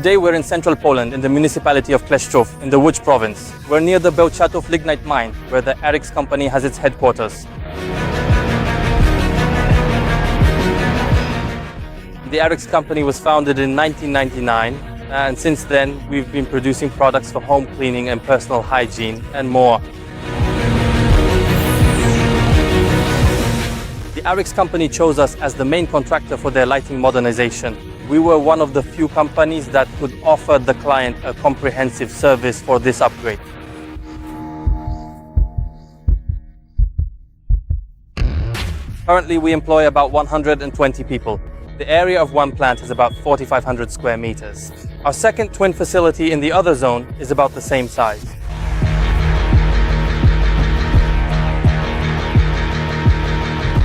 Today we're in central Poland in the municipality of Kleszczów in the Łódź province. We're near the Bełchatów lignite mine where the ARIX company has its headquarters. The ARIX company was founded in 1999 and since then we've been producing products for home cleaning and personal hygiene and more. The ARIX company chose us as the main contractor for their lighting modernization. We were one of the few companies that could offer the client a comprehensive service for this upgrade. Currently, we employ about 120 people. The area of one plant is about 4,500 square meters. Our second twin facility in the other zone is about the same size.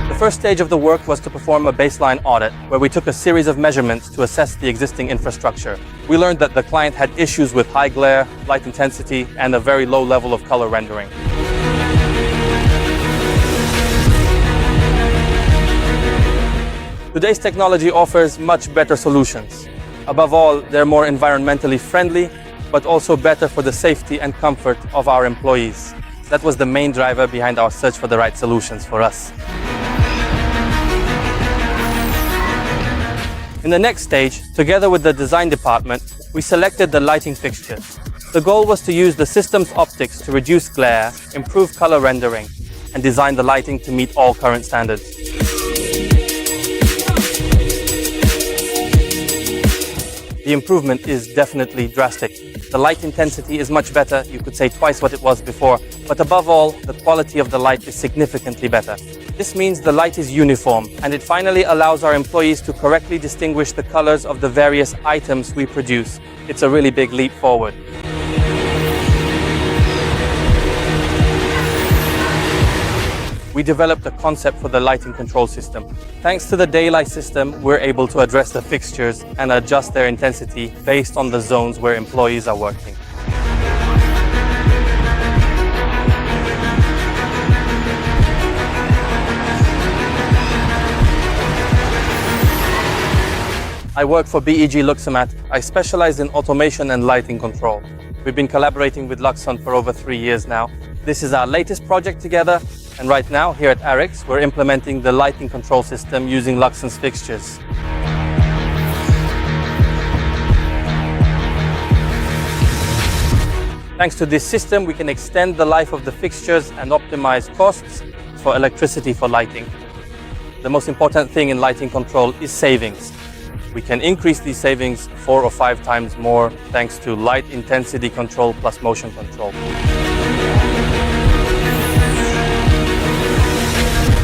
The first stage of the work was to perform a baseline audit, where we took a series of measurements to assess the existing infrastructure. We learned that the client had issues with high glare, light intensity, and a very low level of color rendering. Today's technology offers much better solutions. Above all, they're more environmentally friendly, but also better for the safety and comfort of our employees. That was the main driver behind our search for the right solutions for us. In the next stage, together with the design department, we selected the lighting fixtures. The goal was to use the system's optics to reduce glare, improve color rendering, and design the lighting to meet all current standards. The improvement is definitely drastic. The light intensity is much better, you could say twice what it was before, but above all, the quality of the light is significantly better. This means the light is uniform, and it finally allows our employees to correctly distinguish the colors of the various items we produce. It's a really big leap forward. We developed a concept for the lighting control system. Thanks to the daylight system, we're able to address the fixtures and adjust their intensity based on the zones where employees are working. I work for BEG Luxomat. I specialize in automation and lighting control. We've been collaborating with Luxon for over 3 years now. This is our latest project together, and right now, here at ARIX, we're implementing the lighting control system using Luxon's fixtures. Thanks to this system, we can extend the life of the fixtures and optimize costs for electricity for lighting. The most important thing in lighting control is savings. We can increase these savings 4 or 5 times more thanks to light intensity control plus motion control.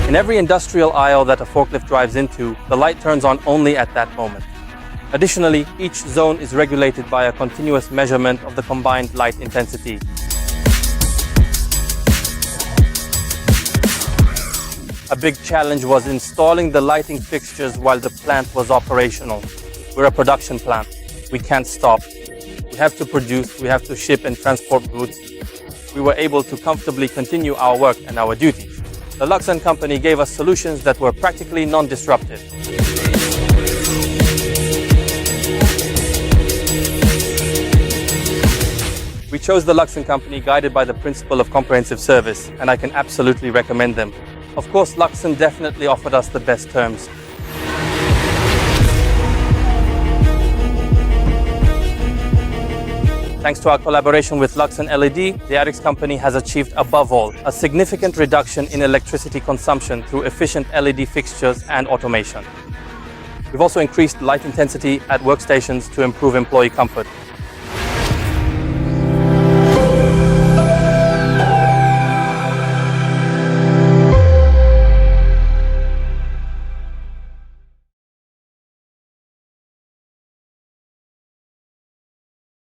In every industrial aisle that a forklift drives into, the light turns on only at that moment. Additionally, each zone is regulated by a continuous measurement of the combined light intensity. A big challenge was installing the lighting fixtures while the plant was operational. We're a production plant. We can't stop. We have to produce, we have to ship and transport goods. We were able to comfortably continue our work and our duties. The Luxon company gave us solutions that were practically non-disruptive. We chose the Luxon company guided by the principle of comprehensive service, and I can absolutely recommend them. Of course, Luxon definitely offered us the best terms. Thanks to our collaboration with Luxon LED, the ARIX company has achieved, above all, a significant reduction in electricity consumption through efficient LED fixtures and automation. We've also increased light intensity at workstations to improve employee comfort.